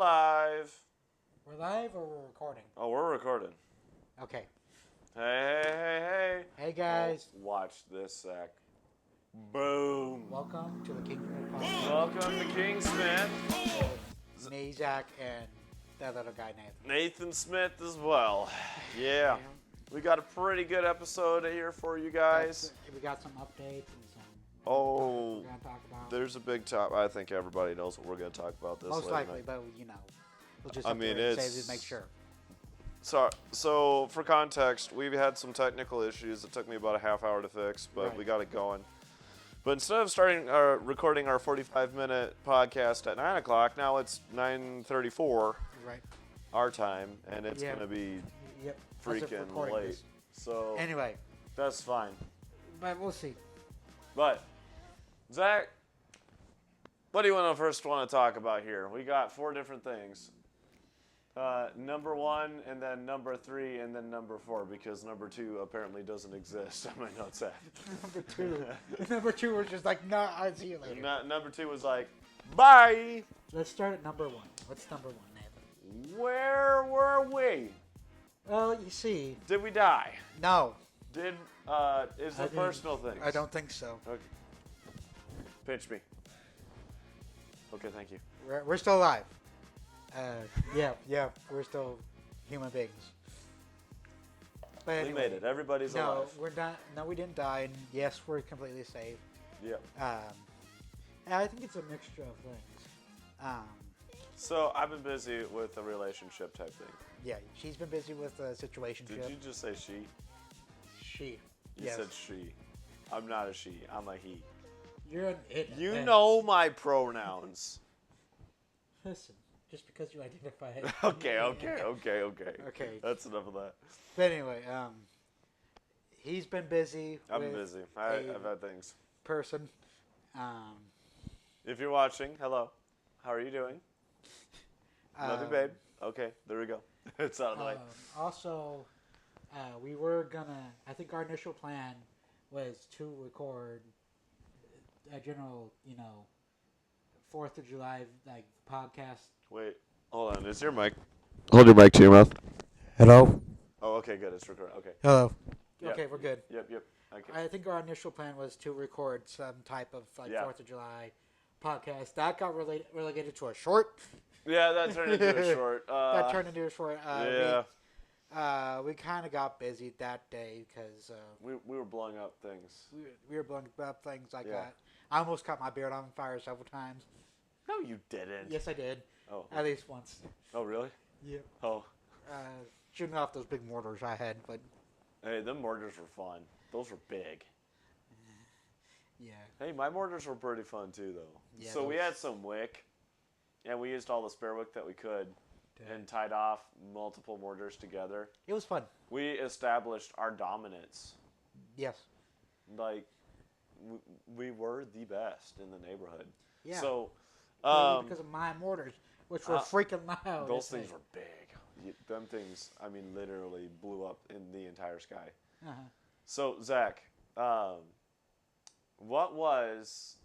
live. We're live or we're recording? Oh, we're recording. Okay. Hey. Hey guys. Oh, watch this, Zach. Boom. Welcome to the Kingsmith Podcast. Welcome to King Smith. With me, Zach, and that little guy, Nathan. Nathan Smith as well. Yeah. We got a pretty good episode here for you guys. We got some updates and some Oh, we're going to talk about. there's a big top. I think everybody knows what we're going to talk about this Most late likely, night. but we'll just I mean, say it's- to make sure. So for context, we've had some technical issues. It took me about a half hour to fix, but Right. we got it going. But instead of recording our 45-minute podcast at 9 o'clock, now it's 9:34 Right. our time, and it's Yeah. going to be Yep. As of freaking recording late. this. So Anyway, that's fine. but we'll see. But, Zach, what do you first want to talk about here? We got 4 different things. Number 1, and then number 3, and then number 4, because number 2 apparently doesn't exist on my notes app. Number 2. Number 2 was just like, no, I'll see you later. Number 2 was like, bye! Let's start at number 1. What's number 1, Nathan? Where were we? Well, you see, Did we die? no. Is I it didn't- personal things? I don't think so. Okay. Pinch me. Okay, thank you. We're still alive. Yeah, we're still human beings. But We anyway, made it. Everybody's no, alive. we're not. No, we didn't die, and yes, we're completely safe. Yep. And I think it's a mixture of things. So I've been busy with a relationship type thing. Yeah, she's been busy with the situation. Did you just say she? She. You Yes. said she. I'm not a she. I'm a he. You're an it. You know my pronouns. Listen, just because you identify it. Okay. Okay. That's enough of that. But anyway, he's been busy. I'm with busy. a I've had things. person. If you're watching, hello. How are you doing? Love you, babe. Okay, there we go. It's out of the way. Also, we were gonna. I think our initial plan was to record a general, 4th of July podcast. Wait, hold on. Is your mic? Hold your mic to your mouth. Hello. Oh, okay, good. It's recording. Okay. Hello. Yep. Okay, we're good. Yep. Okay. I think our initial plan was to record some type of Yeah. 4th of July podcast. That got relegated to a short. Yeah, that turned into a short. That turned into a short. Yeah. We kind of got busy that day because We were blowing up things. we were blowing up things like Yeah. that. I almost caught my beard on fire several times. No, you didn't. Yes, I did. Oh. At least once. Oh, really? Yep. Oh. Shooting off those big mortars I had, but Hey, them mortars were fun. Those were big. yeah. Hey, my mortars were pretty fun too, though. Yeah, So we those- had some wick, and we used all the spare wick that we could, and tied off multiple mortars together. It was fun. We established our dominance. Yes. Like, we were the best in the neighborhood. Yeah. So, Because of my mortars, which were freaking loud. those It's things like- were big. Them things, I mean, literally blew up in the entire sky. Uh-huh. So, Zach, what was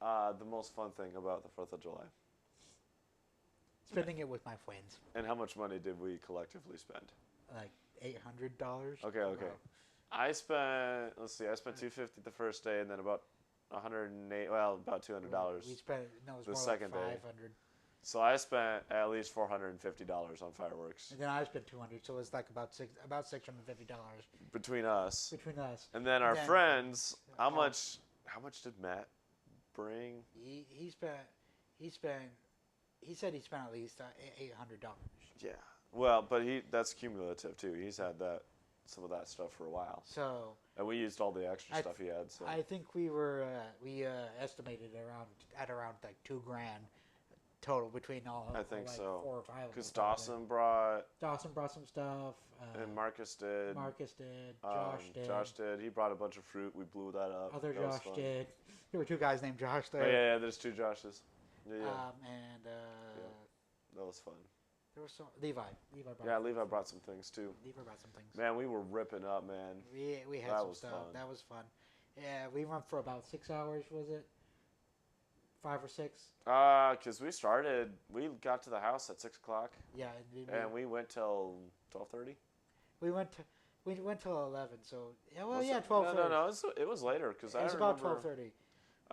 the most fun thing about the 4th of July? Spending it with my friends. And how much money did we collectively spend? Like $800. Okay. I spent, let's see, I spent $250 the first day, and then about $108, well, about $200 We spent, no, it was the more second like day. 500. So I spent at least $450 on fireworks And then I spent 200, so it's like about $650 between us. between us. And then our Then- friends, how Oh. much did Matt bring? He said he spent at least $800. Yeah. Well, but that's cumulative too. He's had some of that stuff for a while. So And we used all the extra stuff he had. So I think we estimated around like $2,000 total between all. I think like so. 4 or 5. Because Dawson brought, Dawson brought some stuff. and Marcus did. Marcus did. Josh did. Josh did. He brought a bunch of fruit. We blew that up. Other That was Josh fun. did. There were 2 guys named Josh Oh, there. yeah, there's 2 Joshes. Yeah. And That was fun. there was some Levi. Levi brought some things too. Levi brought some things. Man, we were ripping up, man. We had That some was stuff. fun. That was fun. Yeah, we went for about 6 hours. Was it? 5 or 6. Because we got to the house at 6 o'clock, Yeah, and we went till 12:30. we went till 11. So yeah, well, Was yeah, it? 12:30. No. It was later because It was about 12:30.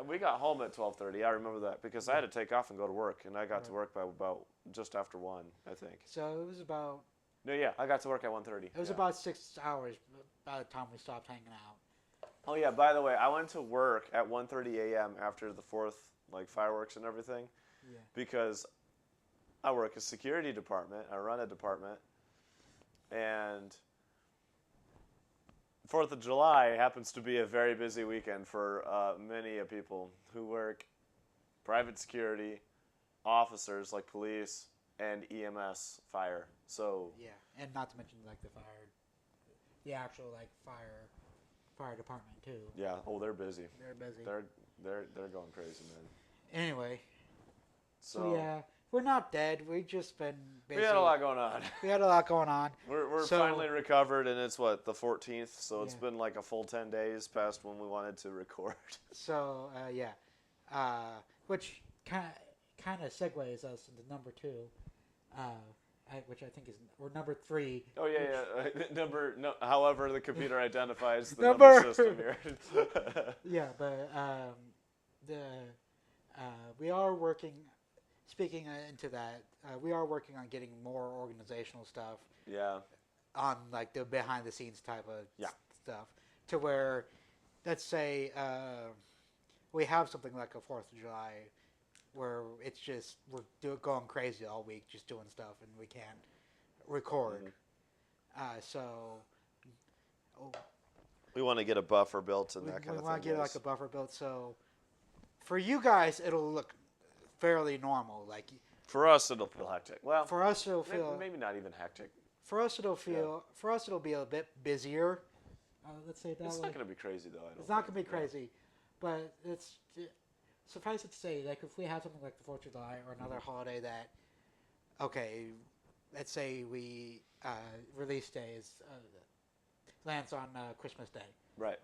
We got home at 12:30. I remember that because I had to take off and go to work, and I got to work by about just after 1, I think. So it was about No, yeah, I got to work at 1:30. It was about 6 hours by the time we stopped hanging out. Oh yeah, by the way, I went to work at 1:30 a.m. after the 4th, like fireworks and everything, Yeah. because I work a security department. I run a department, and 4th of July happens to be a very busy weekend for many people who work private security, officers like police and EMS, fire. So Yeah, and not to mention like the actual like fire department too. yeah, they're busy. They're busy. They're going crazy, man. Anyway, So yeah, we're not dead. We've just been busy. we had a lot going on. We had a lot going on. We're So- finally recovered, and it's what, the 14th, so it's Yeah. been like a full 10 days past when we wanted to record. So yeah, which kind of segues us into number 2, which I think is or number 3. Oh yeah. However the computer identifies the Number- number system here. Yeah, but we are working. Speaking into that, we are working on getting more organizational stuff Yeah. on like the behind the scenes type of Yeah. stuff, to where, let's say, we have something like a 4th of July, where it's just going crazy all week, just doing stuff, and we can't record. So We want to get a buffer built and we, that kind of thing. want to get yes. like a buffer built. So for you guys, it'll look fairly normal. Like For us, it'll feel hectic. Well, for us, it'll feel. maybe not even hectic. For us, it'll feel. For us, it'll be a bit busier. Let's say it that It's way. not going to be crazy, though. It's not gonna be crazy, but suffice it to say, like if we have something like the 4th of July or another holiday that, okay, let's say we release day is lands on Christmas Day. Right.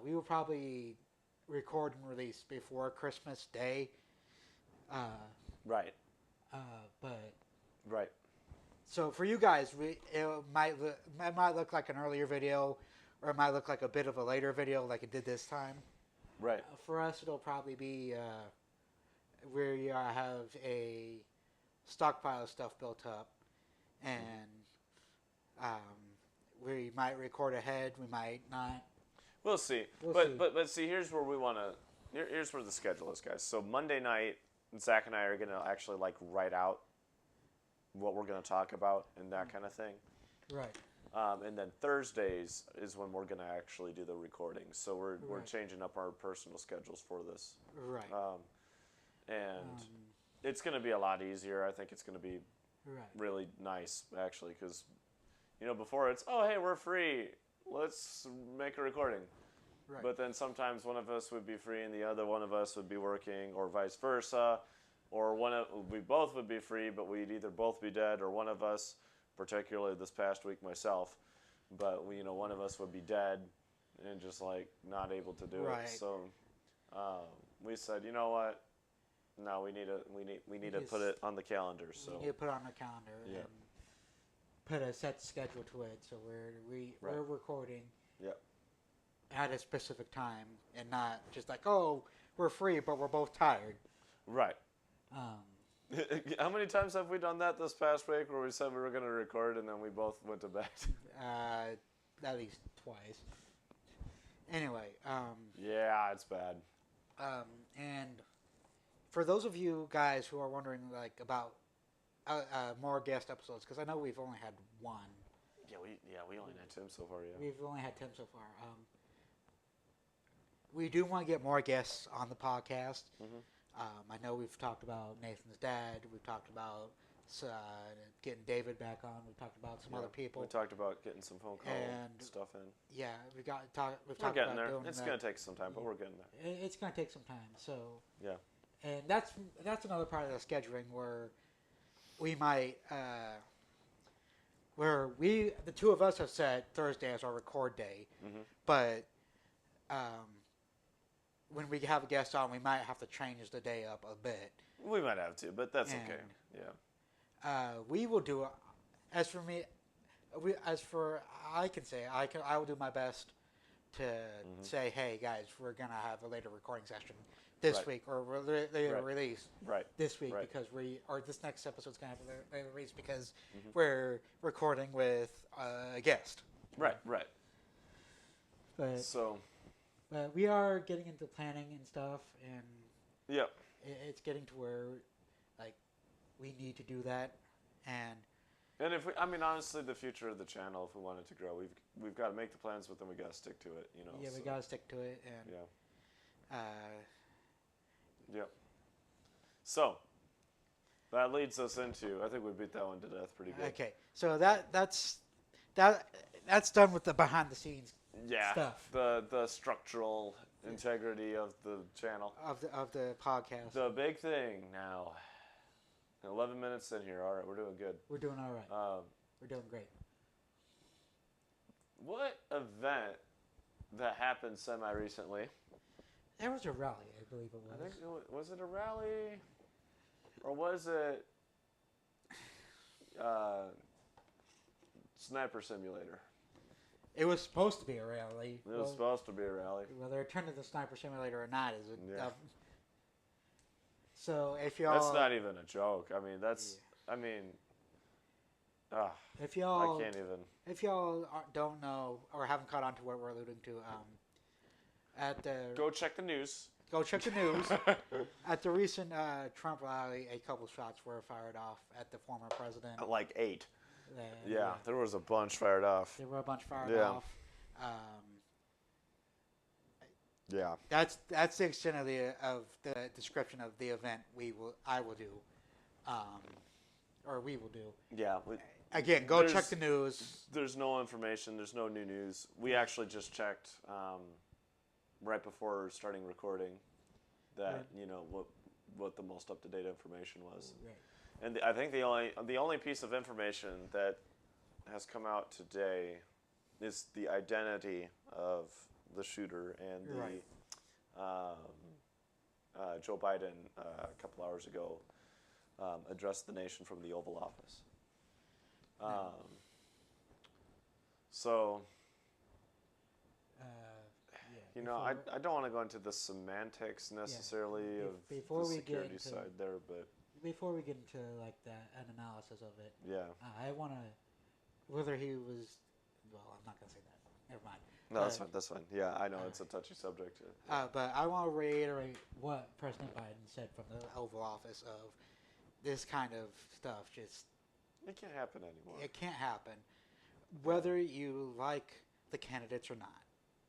We will probably record and release before Christmas Day. Right. But Right. so for you guys, it might look like an earlier video, or it might look like a bit of a later video, like it did this time. Right. For us, it'll probably be where you have a stockpile of stuff built up, and we might record ahead, we might not. We'll see. We'll but, see. but see, here's where we want to. Here's where the schedule is, guys. So Monday night, Zach and I are gonna actually like write out what we're gonna talk about and that kind of thing. Right. And then Thursdays is when we're gonna actually do the recording. So we're Right. changing up our personal schedules for this. Right. And it's gonna be a lot easier. I think it's gonna be Right. really nice actually, because before it's, oh hey, we're free, let's make a recording. Right. But then sometimes one of us would be free and the other one of us would be working, or vice versa, or we both would be free, but we'd either both be dead, or one of us, particularly this past week myself, but one of us would be dead and just like not able to do Right. it. So we said, you know what? No, we need to put it on the calendar. So We need to put it on the calendar Yeah. and put a set schedule to it, so we're recording Yep. at a specific time, and not just like, oh, we're free, but we're both tired. Right. Um, How many times have we done that this past week where we said we were going to record and then we both went to bed? at least twice. Anyway, Yeah, it's bad. and for those of you guys who are wondering like about more guest episodes, because I know we've only had one. Yeah, we only had Tim so far. Yeah. We've only had Tim so far. We do want to get more guests on the podcast. I know we've talked about Nathan's dad. We've talked about getting David back on. We've talked about some other people. We talked about getting some phone call And- stuff in. Yeah, we've We're talked getting about there. doing It's that. going to take some time, but we're getting there. It's going to take some time. So Yeah. and that's another part of the scheduling where we might the two of us have set Thursday as our record day, but when we have a guest on, we might have to change the day up a bit. We might have to, but that's okay. And- Yeah. We will do. As for me, I can say I will do my best to say, hey guys, we're gonna have a later recording session this Right. week, or later Right. release Right. this week Right. because this next episode's gonna have a later release because Mm-hmm. we're recording with a guest. Right. Right. But So, we are getting into planning and stuff, and yep. it's getting to where like we need to do that, and And if we, I mean, honestly, the future of the channel, if we want it to grow, we've got to make the plans, but then we got to stick to it. You know. yeah, we so, gotta stick to it, and Yeah. Yep. So, that leads us into. I think we beat that one to death pretty good. okay, so that's done with the behind the scenes Yeah. stuff. The structural integrity of the channel. of the podcast. The big thing now. 11 minutes in here. All right, we're doing good. We're doing all right. We're doing great. What event that happened semi-recently? There was a rally, I believe it was. I think was it a rally, or was it Sniper Simulator? It was supposed to be a rally. It was supposed to be a rally. Whether it turned into Sniper Simulator or not is a. Yeah. So if y'all. That's not even a joke. I mean, that's. I mean. If y'all. I can't even. If y'all don't know or haven't caught on to what we're alluding to, at the Go check the news. go check the news. At the recent Trump rally, a couple shots were fired off at the former president. Like 8. Uh, Yeah, there was a bunch fired off. There were a bunch fired Yeah. off. Yeah. That's the extent of the description of the event I will do, or we will do. Yeah. Again, go check the news. There's no information. There's no new news. We actually just checked right before starting recording that what the most up to date information was. Right. And I think the only piece of information that has come out today is the identity of the shooter and the Right. Joe Biden a couple hours ago addressed the nation from the Oval Office. So, yeah, I don't want to go into the semantics necessarily of before the we get security into- side there, but before we get into like an analysis of it, yeah. I want to whether he was. Well, I'm not gonna say that. Never mind. No, that's fine. That's fine. Yeah, I know it's a touchy subject. But I want to reiterate what President Biden said from the Oval Office of this kind of stuff. Just It can't happen anymore. it can't happen, whether you like the candidates or not.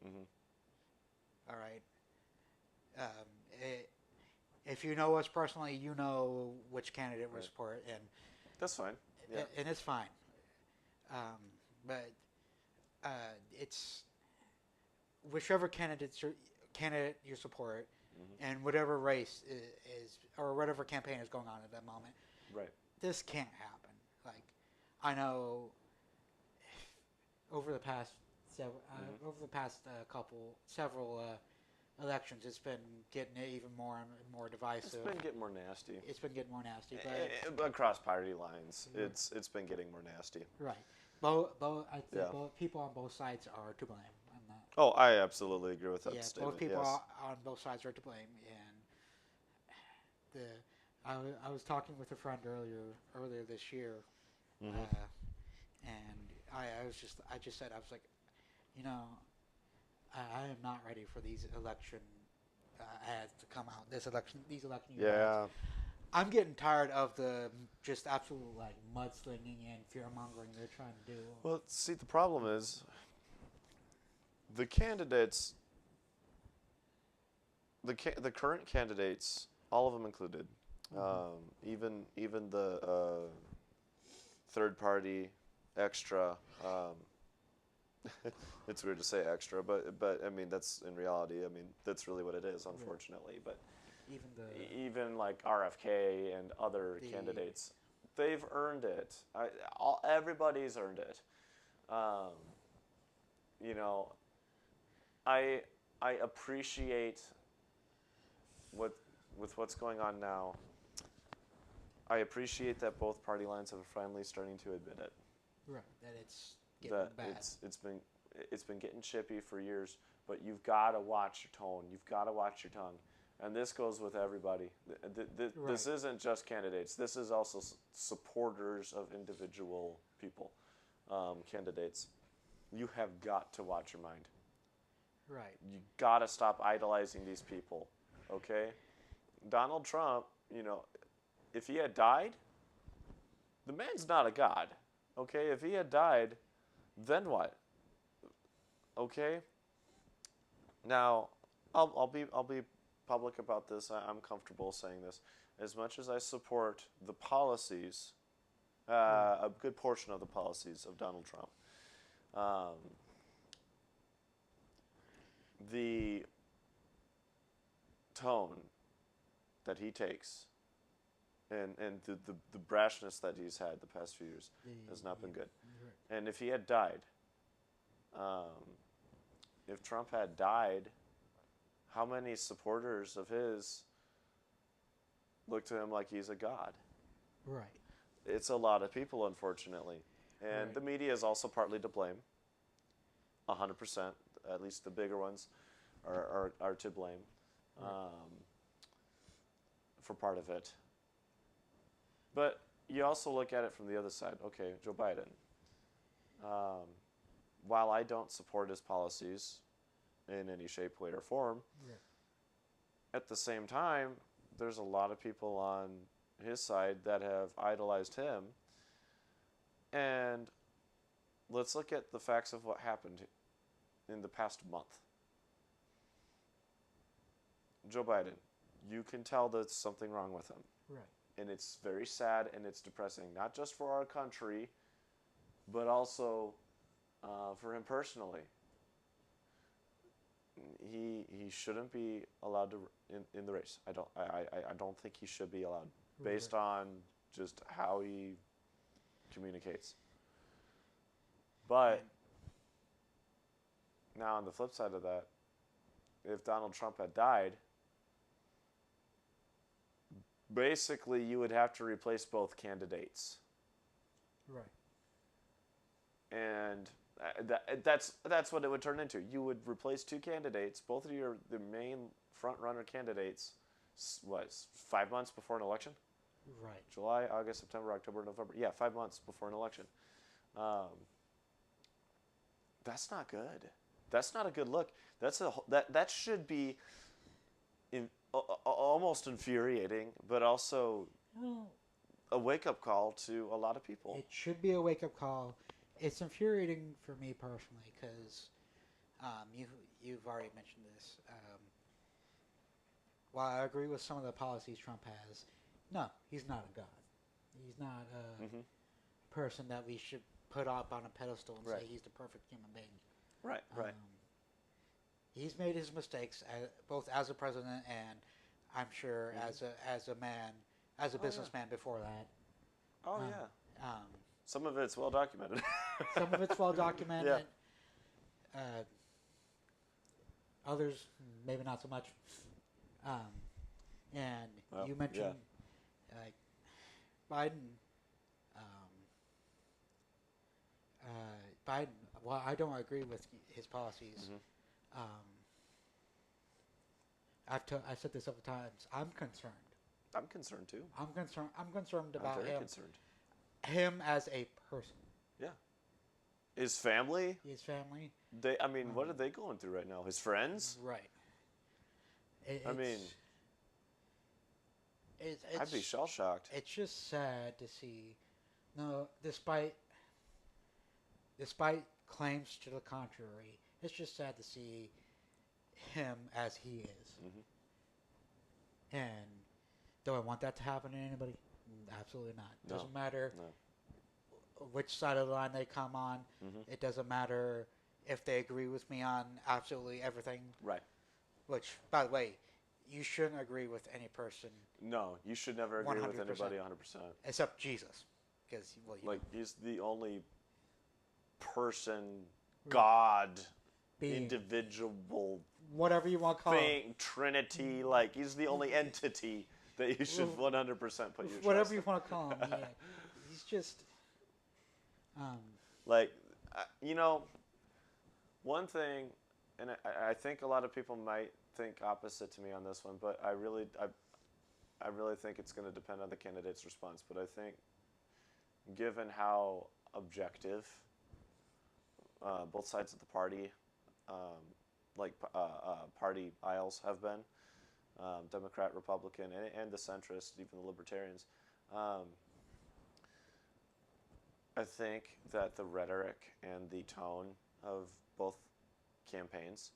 Mhm. All right. If you know us personally, you know which candidate we Right. support, and That's fine. Yeah. and it's fine. But it's whichever candidate you support, and whatever race is or whatever campaign is going on at that moment. Right. This can't happen. Like, I know over the past several several elections, it's been getting even more and more It's divisive. been getting more nasty. It's been getting more nasty, but Across party lines, it's been getting more nasty. right. I think Yeah. both people on both sides are to blame. I'm not. Oh, I absolutely agree with that Yeah, statement. both people yes. on both sides are to blame, and I was talking with a friend earlier this year, Mhm. and I just said I was like, I am not ready for these election ads to come out. These election year ads. Yeah. I'm getting tired of the just absolute like mudslinging and fear mongering they're trying to do. Well, see, the problem is the candidates, the current candidates, all of them included, even the third party extra. It's weird to say extra, but I mean that's in reality. I mean that's really what it is, unfortunately. But even like RFK and other candidates, they've earned it. Everybody's earned it. I appreciate with what's going on now, I appreciate that both party lines have finally starting to admit it. Right. That it's getting That bad. it's been getting chippy for years, but you've got to watch your tone. You've got to watch your tongue. And this goes with everybody. This isn't just candidates. This is also supporters of individual people, candidates. You have got to watch your mind. Right. You got to stop idolizing these people, okay? Donald Trump, if he had died, the man's not a god, okay? If he had died, then what? Okay? Now, I'll be public about this. I'm comfortable saying this. As much as I support the policies, a good portion of the policies of Donald Trump, the tone that he takes and the brashness that he's had the past few years has not been good. Right. And if he had died, if Trump had died, how many supporters of his look to him like he's a god? Right. It's a lot of people, unfortunately. And Right. the media is also partly to blame. 100%. At least the bigger ones are to blame for part of it. But you also look at it from the other side. Okay, Joe Biden. While I don't support his policies in any shape, way, or form, Right. at the same time, there's a lot of people on his side that have idolized him. And let's look at the facts of what happened in the past month. Joe Biden, you can tell there's something wrong with him. Right. And it's very sad and it's depressing, not just for our country, but also for him personally. He shouldn't be allowed to in the race. I don't think he should be allowed, based on just how he communicates. But now on the flip side of that, if Donald Trump had died, basically you would have to replace both candidates. Right. And that's what it would turn into. You would replace two candidates, both of the main front runner candidates. What, 5 months before an election? Right. July, August, September, October, November. Yeah, 5 months before an election. That's not good. That's not a good look. That should be almost infuriating, but also Well, a wake-up call to a lot of people. it should be a wake-up call. It's infuriating for me personally because you've already mentioned this. While I agree with some of the policies Trump has, no, he's not a god. He's not a person that we should put up on a pedestal and Right. say he's the perfect human being. Right, right. He's made his mistakes both as a president and I'm sure as a man, as a businessman before that. Oh, yeah. Um, Some of it's well documented. some of it's well documented. Others, maybe not so much. And Well, you mentioned Biden. Biden. Well, I don't agree with his policies. I've said this several times. I'm concerned. I'm concerned too. I'm concerned. I'm concerned I'm about very him. concerned. Him as a person. Yeah. His family, His family. what are they going through right now? His friends? Right. I'd be shell-shocked. It's just sad to see. No, despite claims to the contrary, it's just sad to see him as he is. And do I want that to happen to anybody? Absolutely not. No. Doesn't matter No. which side of the line they come on. It doesn't matter if they agree with me on absolutely everything. Right. Which, by the way, you shouldn't agree with any person No, you should never agree with 100%. anybody 100%. except Jesus, because He's the only person, God, being individual whatever you want to call him. thing, trinity. Like he's the only entity that you should 100% put your Whatever trust you in. want to call him. Yeah, he's just. Like, you know, one thing, and I think a lot of people might think opposite to me on this one, but I really think it's going to depend on the candidate's response. But I think, given how objective both sides of the party, party aisles have been, Democrat, Republican, and the centrists, even the libertarians, I think that the rhetoric and the tone of both campaigns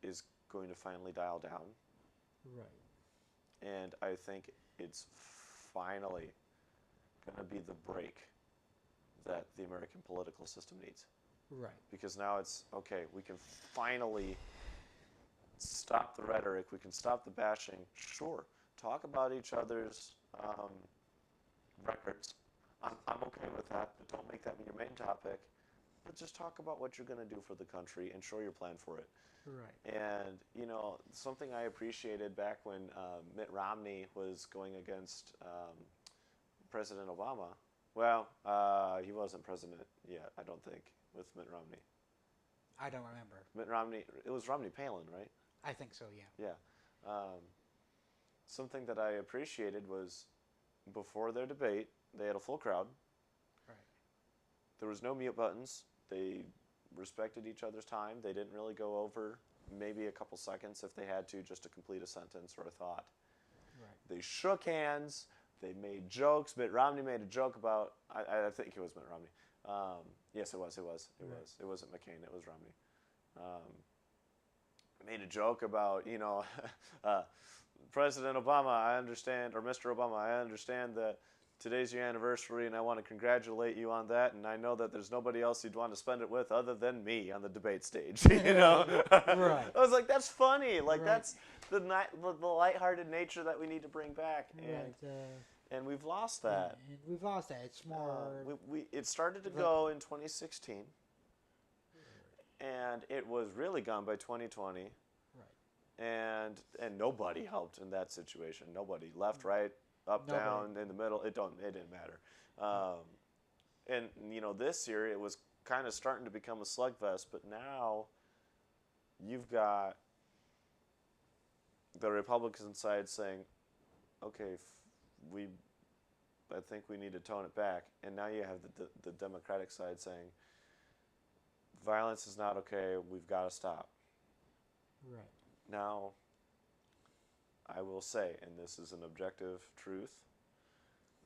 is going to finally dial down. Right. And I think it's finally going to be the break that the American political system needs. Right. Because now it's, okay, we can finally stop the rhetoric, we can stop the bashing. Sure, talk about each other's records. I'm okay with that, but don't make that your main topic. But just talk about what you're going to do for the country and show your plan for it. Right. And, you know, something I appreciated back when Mitt Romney was going against President Obama. Well, he wasn't president yet, I don't think, with Mitt Romney. I don't remember. Mitt Romney, it was Romney Palin, right? I think so. Yeah. Yeah. Something that I appreciated was before their debate, they had a full crowd. Right. There was no mute buttons. They respected each other's time. They didn't really go over maybe a couple seconds if they had to, just to complete a sentence or a thought. Right. They shook hands. They made jokes. Mitt Romney made a joke about, I think it was Mitt Romney. Yes, it was. It wasn't McCain. It was Romney. Made a joke about, you know, President Obama, I understand, or Mr. Obama, I understand that today's your anniversary, and I want to congratulate you on that. And I know that there's nobody else you'd want to spend it with other than me on the debate stage. You know, Right. I was like, that's funny. Like Right. that's the lighthearted nature that we need to bring back, Right. and we've lost that. And we've lost that. It's more. It started to go in 2016, and it was really gone by 2020. Right. And nobody helped in that situation. Nobody, left, right, up, Nobody. down, in the middle. It didn't matter. And you know, this year it was kind of starting to become a slugfest. But now you've got the Republican side saying, "Okay, I think we need to tone it back." And now you have the Democratic side saying, "Violence is not okay. We've got to stop." Right. Now, I will say, and this is an objective truth,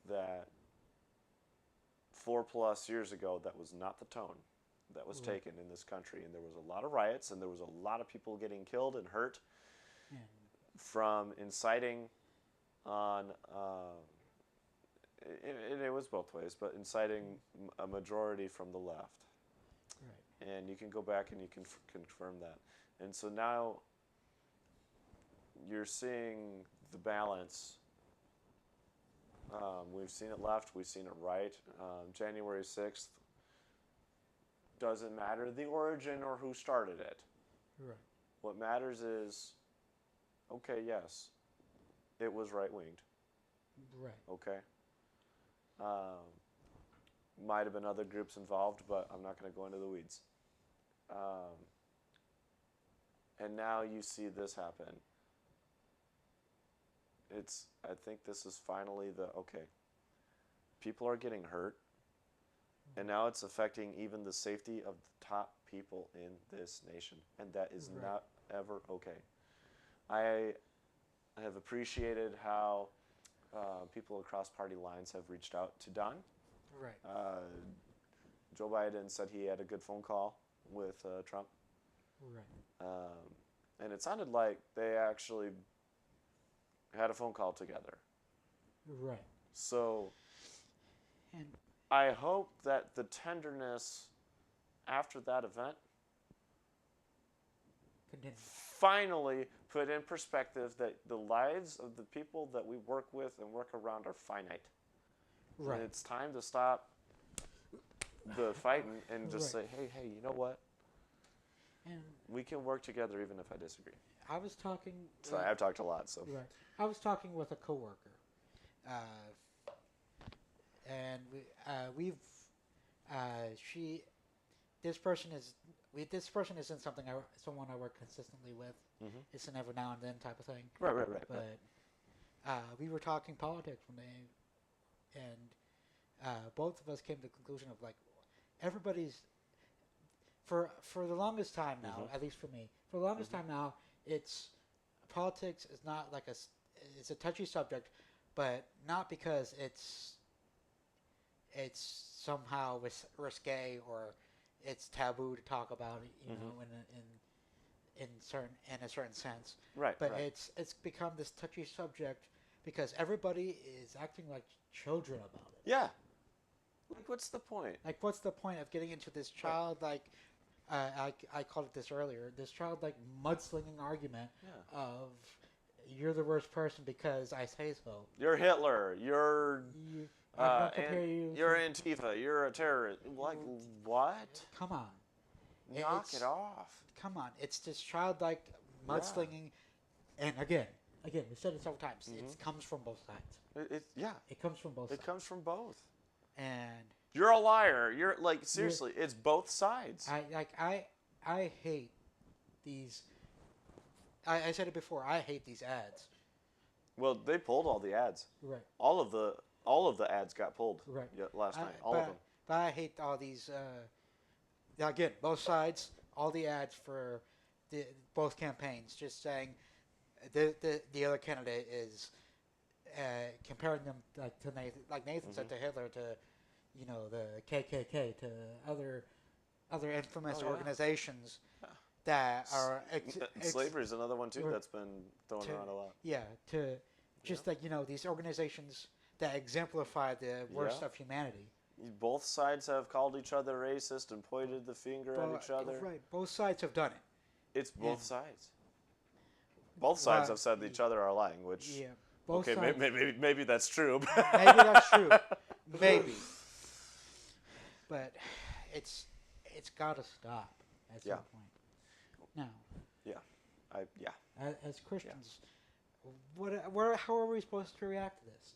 that 4+ years ago, that was not the tone that was taken in this country. And there was a lot of riots, and there was a lot of people getting killed and hurt from inciting on, it was both ways, but inciting a majority from the left. Right. And you can go back and you can confirm that. And so now you're seeing the balance. We've seen it left, we've seen it right. January 6th, doesn't matter the origin or who started it. Right. What matters is, okay, yes, it was right-winged. Right. Okay. Might have been other groups involved, but I'm not going to go into the weeds. And now you see this happen. I think this is finally okay, people are getting hurt, and now it's affecting even the safety of the top people in this nation, and that is not ever okay. I have appreciated how people across party lines have reached out to Don. Right. Joe Biden said he had a good phone call with Trump. Right. And it sounded like they actually had a phone call together. Right. So And I hope that the tenderness after that event continue. finally put in perspective that the lives of the people that we work with and work around are finite. Right. And it's time to stop the fighting and just Right. say, hey, you know what? And we can work together even if I disagree. I was talking. Sorry, I've talked a lot, so. Right. I was talking with a coworker, and we've she this person is this person isn't someone I work consistently with. Mhm. It's an every now and then type of thing. Right. But we were talking politics one day, and both of us came to the conclusion of like everybody's for the longest time now, Mhm. at least for me, for the longest Mhm. time now, it's politics is not like it's a touchy subject, but not because it's somehow risque or it's taboo to talk about it, you know, in a certain sense. Right. But Right. it's become this touchy subject because everybody is acting like children about it. Yeah. Like, what's the point? Like, what's the point of getting into this childlike? I called it this earlier. This childlike mudslinging argument Yeah. of you're the worst person because I say so. You're Hitler. You're. I'm not comparing you. You're Antifa. You're a terrorist. Like what? Come on. Knock it off. Come on. It's this childlike mudslinging, and again, we said it several times. Mhm. It comes from both sides. Yeah. It comes from both It sides. comes from both. And You're a liar. You're like seriously. It's both sides. I hate these. I said it before. I hate these ads. Well, they pulled all the ads. Right. All of the ads got pulled. Right. Yeah, last night. All of them. But I hate all these. Again, both sides, all the ads for both campaigns, just saying the other candidate is comparing them to Nathan, like Nathan said, to Hitler, to the KKK, to other infamous organizations that are Slavery is another one too or- that's been thrown around a lot. Yeah, to just like these organizations that exemplify the worst of humanity. Both sides have called each other racist and pointed the finger at each other. Right, both sides have done it. It's both sides. Both sides have said each other are lying, which Yeah, both okay, sides. maybe that's true. Maybe that's true. Maybe. But it's got to stop at some point. Now, as Christians, how are we supposed to react to this?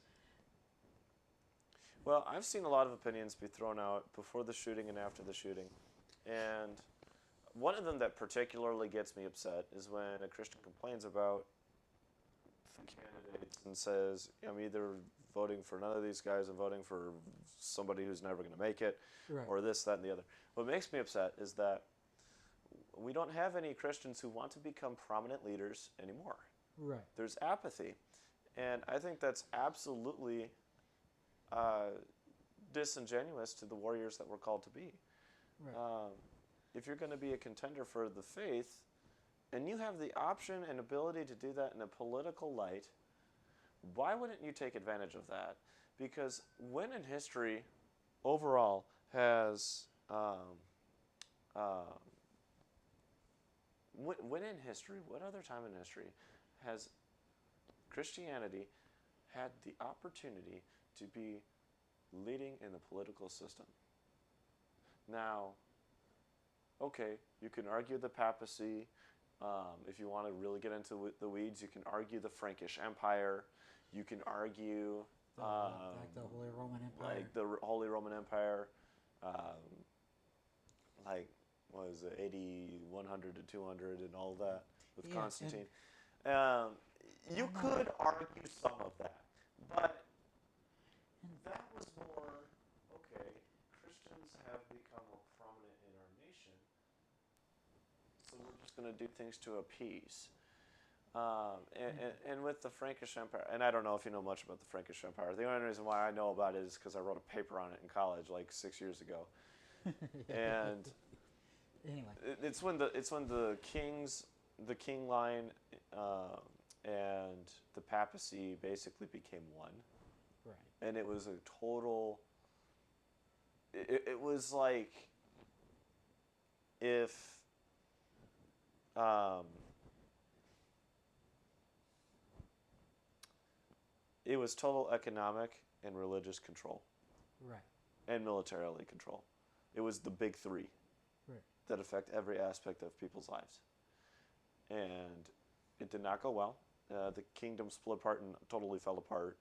Well, I've seen a lot of opinions be thrown out before the shooting and after the shooting. And one of them that particularly gets me upset is when a Christian complains about the candidates and says, I'm either voting for none of these guys and voting for somebody who's never going to make it, Right. or this, that, and the other. What makes me upset is that we don't have any Christians who want to become prominent leaders anymore. Right. There's apathy. And I think that's absolutely disingenuous to the warriors that we're called to be. Right. If you're going to be a contender for the faith, and you have the option and ability to do that in a political light, why wouldn't you take advantage of that? Because when in history, overall, has when in history, what other time in history has Christianity had the opportunity to be leading in the political system? Now, okay, you can argue the papacy. If you want to really get into the weeds, you can argue the Frankish Empire. You can argue like the Holy Roman Empire. like the Holy Roman Empire, like what was it, 80, 100 to 200 and all that with Constantine. You could argue some of that, but that was more, okay, Christians have become more prominent in our nation, so we're just going to do things to appease. And with the Frankish Empire, and I don't know if you know much about the Frankish Empire. The only reason why I know about it is because I wrote a paper on it in college like 6 years ago. And anyway, it's when the king line and the papacy basically became one. right. And it was a total. It was like if. It was total economic and religious control. Right. And militarily control. It was the big three. Right. that affect every aspect of people's lives. And it did not go well. The kingdom split apart and totally fell apart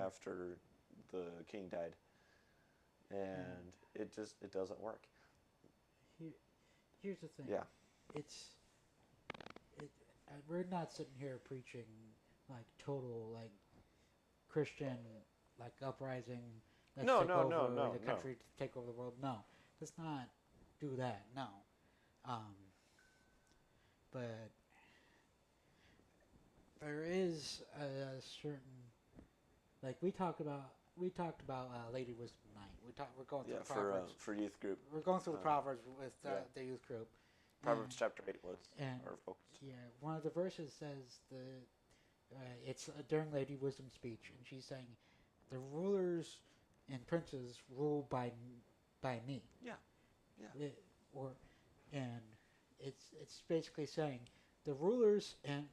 after the king died. And it doesn't work. Here's the thing. Yeah. We're not sitting here preaching like total like Christian like uprising. Let's No, take no, over no, no, the country to take over the world. No, let's not do that. No, but there is a certain like we talked about Lady Wisdom Night. We're going through the Proverbs for youth group. We're going through the Proverbs with the youth group. Proverbs chapter 8 was and our focus. yeah, one of the verses says it's during Lady Wisdom's speech, and she's saying, "The rulers and princes rule by me." Yeah, yeah. And it's basically saying the rulers and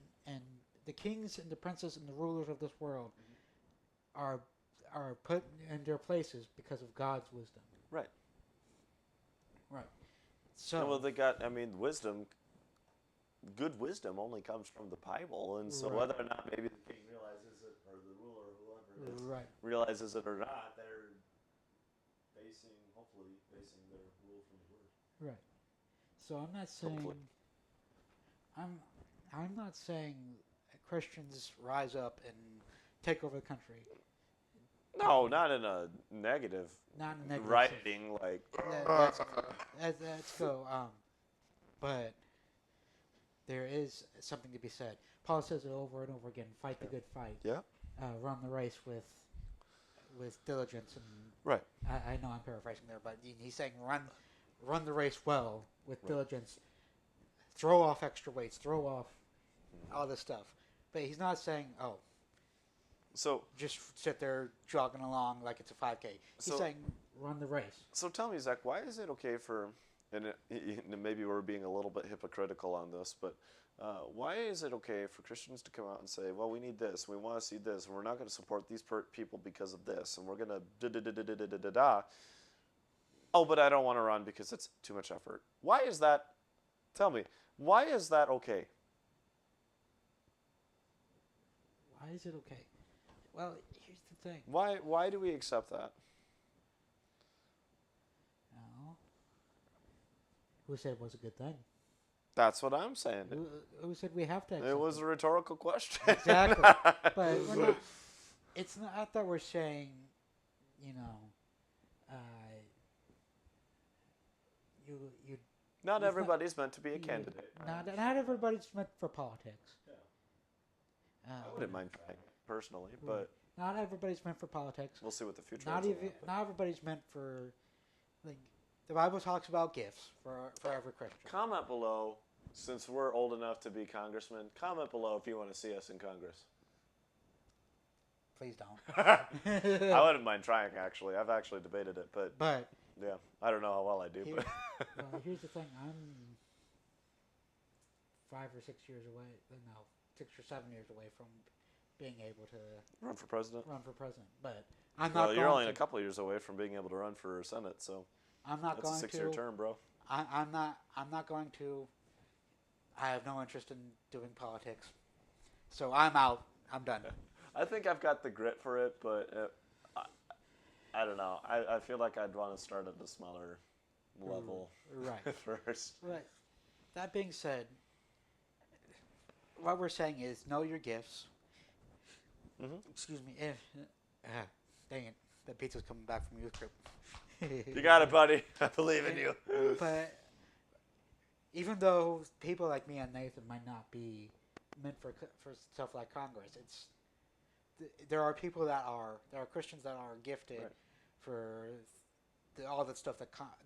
the kings and the princes and the rulers of this world are put in their places because of God's wisdom. Right. Right. So well, they got. I mean, wisdom. Good wisdom only comes from the Bible, and so whether or not maybe the king realizes it, or the ruler, or whoever it is, realizes it or not, they're hopefully basing their rule from the word. Right. So I'm not saying. Hopefully. I'm not saying Christians rise up and take over the country. No, not in a negative. Not in a negative. Writing like. Let's go. But there is something to be said. Paul says it over and over again: "Fight the good fight." Yeah. Run the race with diligence and. Right. I know I'm paraphrasing there, but he's saying run the race well with diligence. Throw off extra weights. Throw off all this stuff. But he's not saying, so just sit there jogging along like it's a 5K. He's saying run the race. So tell me, Zach, why is it okay for, and maybe we're being a little bit hypocritical on this, but why is it okay for Christians to come out and say, well, we need this, we want to see this, and we're not going to support these people because of this, and we're going to da-da-da-da-da-da-da-da. Oh, but I don't want to run because it's too much effort. Why is that? Tell me, why is that okay? Why is it okay? Well, here's the thing. Why do we accept that? No. Who said it was a good thing? That's what I'm saying. Who said we have to accept it was a rhetorical question. Exactly. But we're not, it's not that we're saying, you Not everybody's meant to be a candidate. Not everybody's meant for politics. Yeah. I wouldn't mind trying personally, but not everybody's meant for politics. We'll see what the future Not everybody's meant for, like, the Bible talks about gifts for every Christian. Comment below, since we're old enough to be congressmen. Comment below if you want to see us in Congress. Please don't. I wouldn't mind trying, actually. I've actually debated it, but yeah, I don't know how well I do. But here's the thing. I'm 5 or 6 years away. No, 6 or 7 years away from being able to run for president. But I'm not. Well, you're only a couple of years away from being able to run for Senate, so I'm not going to. That's a 6-year term, bro. I'm not going to. I have no interest in doing politics, so I'm out. I'm done. I think I've got the grit for it, but I don't know. I feel like I'd want to start at a smaller level first. Right. That being said, what we're saying is know your gifts. Mm-hmm. Excuse me. Dang it. The pizza's coming back from youth group. You got it, buddy. I believe in you. But even though people like me and Nathan might not be meant for stuff like Congress, there are people there are Christians that are gifted for all that stuff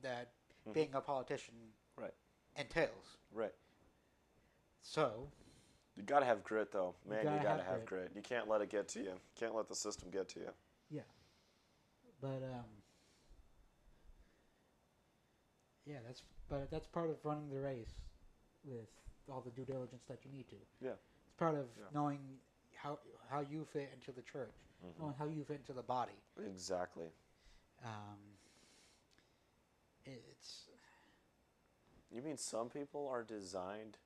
that being a politician entails. Right. So you gotta have grit, though. Man, you gotta have grit. grit. You can't let it get to you. You can't let the system get to you. Yeah. But that's part of running the race with all the due diligence that you need to. Yeah. It's part of knowing how you fit into the church, knowing how you fit into the body. Exactly. You mean some people are designed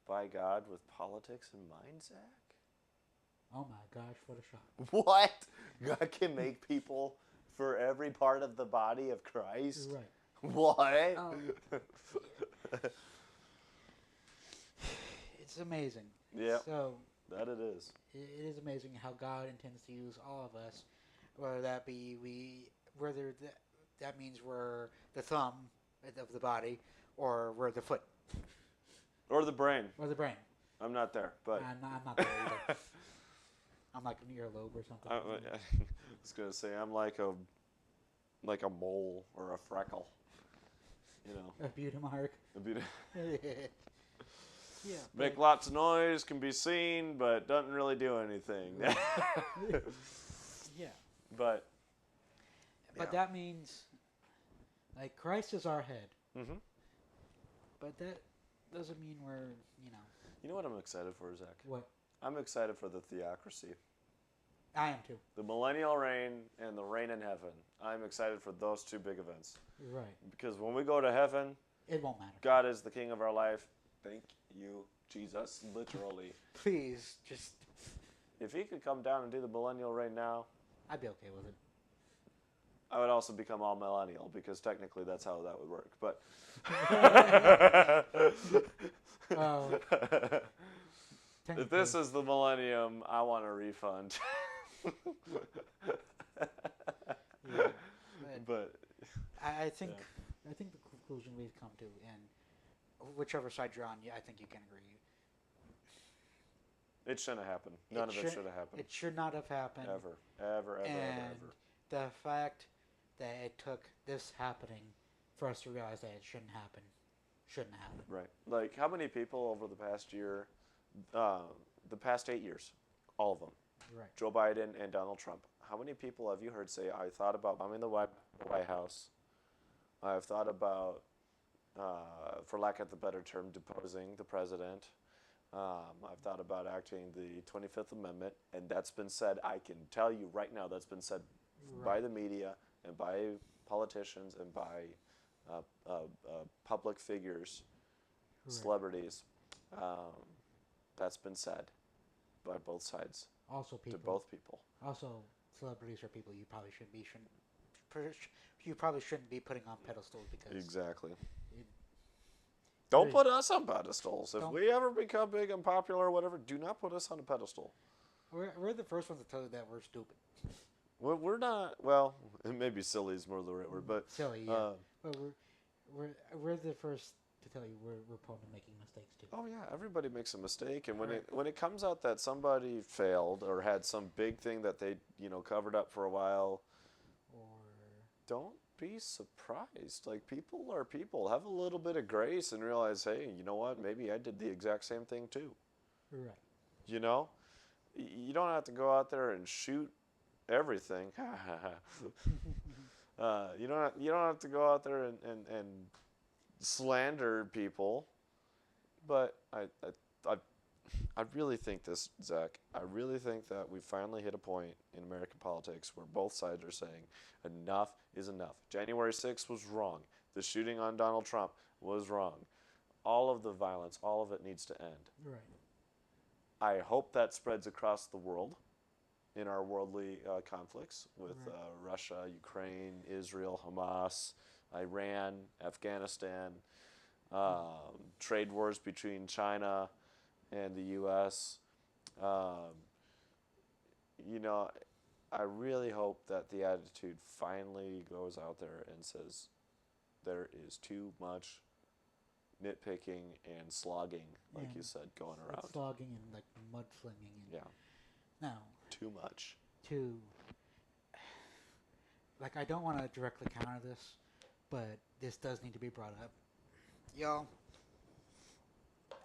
by God with politics in mind, Zach? Oh my gosh, what a shock. What? God can make people for every part of the body of Christ? Right. What? It's amazing. Yep. So That it is. it is amazing how God intends to use all of us, whether that be that means we're the thumb of the body, or we're the foot, Or the brain. or the brain. I'm not there, but I'm not there either. I'm like an earlobe or something. I was gonna say I'm like a mole or a freckle. You know. A beauty mark. Yeah. Make lots of noise, can be seen, but doesn't really do anything. Yeah. But yeah. That means, like, Christ is our head. Mm-hmm. But that doesn't mean we're, You know what I'm excited for, Zach? What? I'm excited for the theocracy. I am too. The millennial reign and the reign in heaven. I'm excited for those two big events. Right. Because when we go to heaven, It won't matter. God is the king of our life. Thank you, Jesus, literally. Please, just, If he could come down and do the millennial reign now, I'd be okay with it. I would also become all millennial because technically that's how that would work. But if this is the millennium, I want a refund. Yeah. But I think the conclusion we've come to, and whichever side you're on, I think you can agree. it shouldn't have happened. None of it should have happened. It should not have happened. Ever. And the fact that it took this happening for us to realize that it shouldn't happen. Right. Like, how many people over the past year, the past 8 years, all of them, Right. Joe Biden and Donald Trump, how many people have you heard say, I thought about bombing the White House, I've thought about, for lack of a better term, deposing the president, I've thought about acting the 25th Amendment, and that's been said, I can tell you right now, that's been said by the media and by politicians and by public figures, celebrities. That's been said by both sides. Also, to both people. Also, celebrities are people you probably shouldn't be putting on pedestals because Exactly. Don't put us on pedestals. If we ever become big and popular or whatever, do not put us on a pedestal. We're the first ones to tell you that we're stupid. We're not. Well, maybe silly is more the right word, but silly. Yeah. But we're the first to tell you we're prone to making mistakes too. Oh yeah, everybody makes a mistake, and when it comes out that somebody failed or had some big thing that they covered up for a while, don't be surprised. Like, people are people. Have a little bit of grace and realize, hey, you know what? Maybe I did the exact same thing too. Right. You don't have to go out there and shoot everything. You don't have to go out there and slander people. But I really think this, Zach. I really think that we finally hit a point in American politics where both sides are saying enough is enough. January 6th was wrong. The shooting on Donald Trump was wrong. All of the violence, all of it needs to end. Right. I hope that spreads across the world in our worldly conflicts with Russia, Ukraine, Israel, Hamas, Iran, Afghanistan, trade wars between China and the U.S. I really hope that the attitude finally goes out there and says there is too much nitpicking and slogging, like you said, going around. Slogging and like mudslinging. Yeah. Now. Too much. I don't want to directly counter this, but this does need to be brought up. Y'all,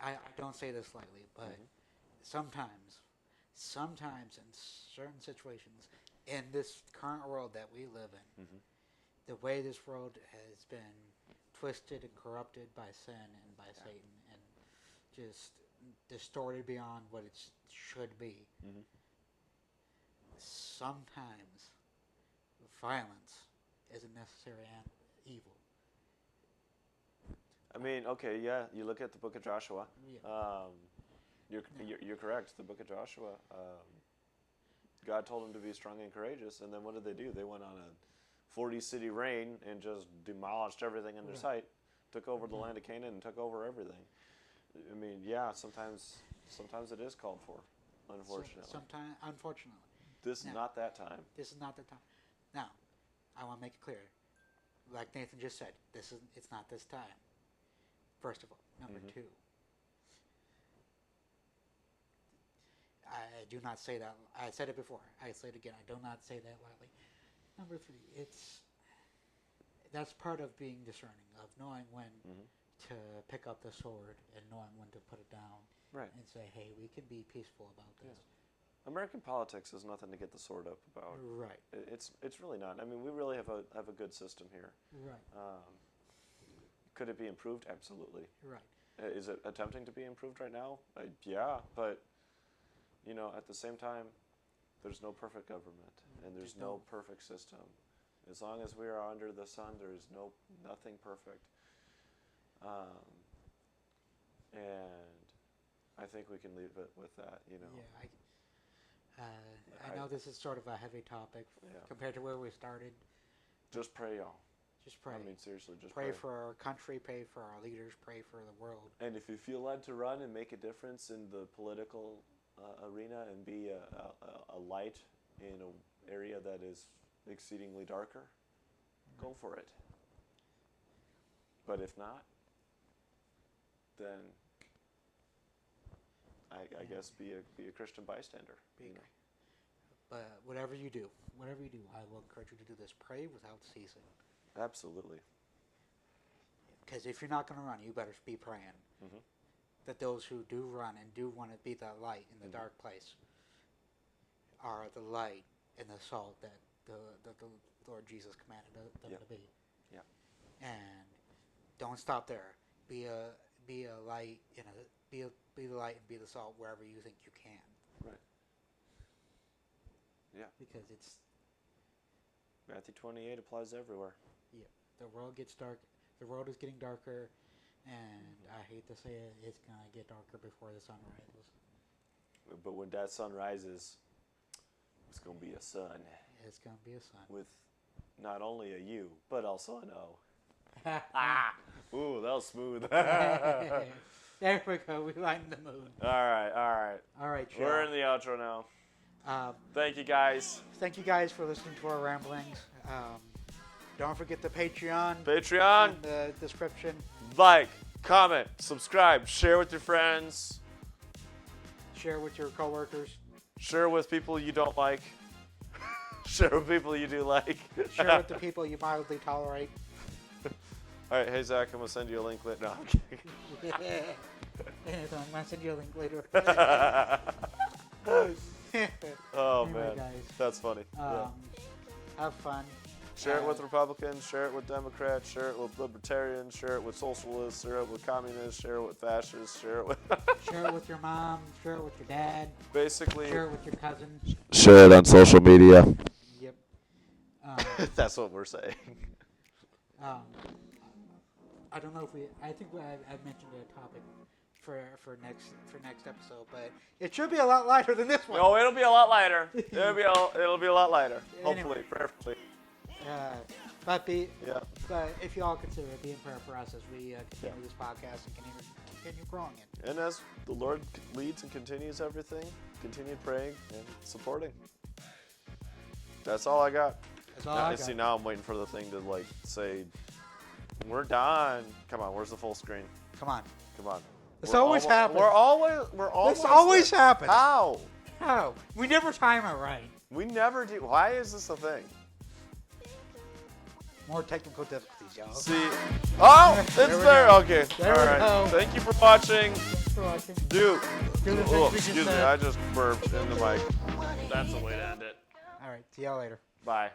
I don't say this lightly, but sometimes in certain situations, in this current world that we live in, the way this world has been twisted and corrupted by sin and by Satan and just distorted beyond what it should be, sometimes violence is a necessary evil. I mean, okay, yeah. You look at the Book of Joshua. Yeah. You're correct. The Book of Joshua. God told them to be strong and courageous, and then what did they do? They went on a 40-city reign and just demolished everything in their sight. Took over the land of Canaan and took over everything. I mean, yeah. Sometimes it is called for. Unfortunately. Sometimes, unfortunately. This is not that time. This is not the time. Now, I want to make it clear. Like Nathan just said, it's not this time. First of all. Number two. I do not say that. I said it before. I say it again. I do not say that lightly. Number three, that's part of being discerning, of knowing when to pick up the sword and knowing when to put it down. Right. And say, hey, we can be peaceful about this. Yeah. American politics is nothing to get the sword up about. Right. It's really not. I mean, we really have a good system here. Right. Could it be improved? Absolutely. Right. Is it attempting to be improved right now? Yeah, but at the same time, there's no perfect government and there's no perfect system. As long as we are under the sun, there is nothing perfect. And I think we can leave it with that. Yeah. I know this is sort of a heavy topic compared to where we started. Just pray, y'all. Just pray. I mean, seriously, just pray for our country, pray for our leaders, pray for the world. And if you feel led to run and make a difference in the political arena and be a light in an area that is exceedingly darker, go for it. But if not, then I guess be a Christian bystander. But whatever you do, I will encourage you to do this. Pray without ceasing. Absolutely. Because if you're not going to run, you better be praying that those who do run and do want to be the light in the dark place are the light and the salt that the Lord Jesus commanded them to be. Yeah. And don't stop there. Be a light be the light and be the salt wherever you think you can. Right. Yeah. Because it's Matthew 28 applies everywhere. Yeah. The world gets dark. The world is getting darker, and I hate to say it, it's gonna get darker before the sun rises. But when that sun rises, it's gonna be a sun. It's gonna be a sun with not only a U but also an O. Ooh, that was smooth. There we go. We lightened the mood. All right. Joe. We're in the outro now. Thank you, guys. Thank you guys for listening to our ramblings. Don't forget the Patreon in the description. Like, comment, subscribe, share with your friends. Share with your coworkers. Share with people you don't like. Share with people you do like. Share with the people you mildly tolerate. All right, hey Zach, I'm gonna send you a link later. No, I'm kidding. I'm gonna send you a link later. Oh anyway, man, guys, that's funny. Have fun. Share it with Republicans, share it with Democrats, share it with Libertarians, share it with Socialists, share it with Communists, share it with Fascists, share it with... Share it with your mom, share it with your dad. Basically... Share it with your cousin. Share it on social media. Yep. That's what we're saying. I don't know if I think I've mentioned a topic for next episode, but it should be a lot lighter than this one. No, it'll be a lot lighter. It'll be a lot lighter. Anyway. Hopefully, prayerfully. But if you all consider it, be in prayer for us as we continue this podcast and continue growing it. And as the Lord leads and continues everything, continue praying and supporting. That's all I got. That's all I got. See, now I'm waiting for the thing to say, we're done. Come on, where's the full screen? Come on. This We're always happens. We're always. This always happens. How? We never time it right. We never do. Why is this a thing? More technical difficulties, y'all. See. Oh, it's there. Okay. There all we right. go. Thank you for watching. Thanks for watching. Dude. Do the things Oh, we just excuse me. said. I just burped in the mic. That's the way to end it. All right. See y'all later. Bye.